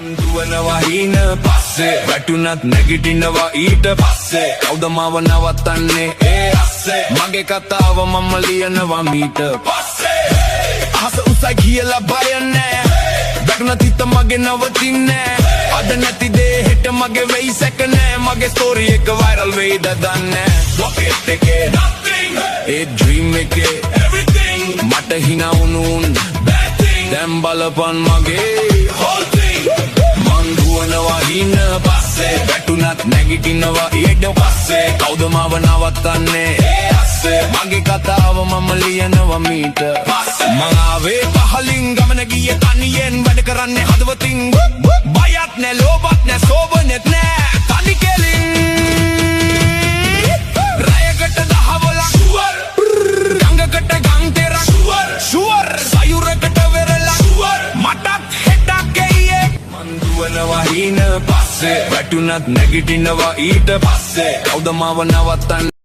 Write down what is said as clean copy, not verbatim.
දුවනවා හීන පස්සේ වැටුණත් නැගිටිනවා ඊට පස්සේ කවුද මාව නවත්තන්නේ ඒ අස්සේ මගේ කතාව මම ලියනවා මීට පස්සේ අහස උසයි කියලා බය නෑ වැටුණත් හිත මගේ නවතින්නේ අද නැති දේ හෙට මගේ වෙයි සැක නෑ මගේ ස්ටෝරි එක වයිරල් වෙයිද දන්නේ රොකට් එකේ nothing ඒ ඩ්‍රීම් එකේ everything මට හිනා වුණුන් bad thing දැන් බලපන් මගේ whole thing දුවනවා හීන පස්සේ වැටුණත් නැගිටිනවා ඊට පස්සේ කවුද මාව නවත්තන්නේ ඒ අස්සේ මගේ කතාව මම ලියනවා මීට පස්සේ මං ආවේ පහලින් ගමන ගියේ තනියෙන් වැඩ කරන්නේ හදවතින් බයත් නැ ලෝභත් නැ සෝබනෙත් නැ තනි කෙලින් රයකට දහවල ෂුවර් ගංගකට ගං තෙරක් ෂුවර් සයුරකට වෙරලා ෂුවර් මටත් හෙටක් එයියේ මං දුවනවා හීන පස්සේ වැටුණත් නැගිටිනවා ඊට පස්සේ කවුද මාව නවත්තන්නේ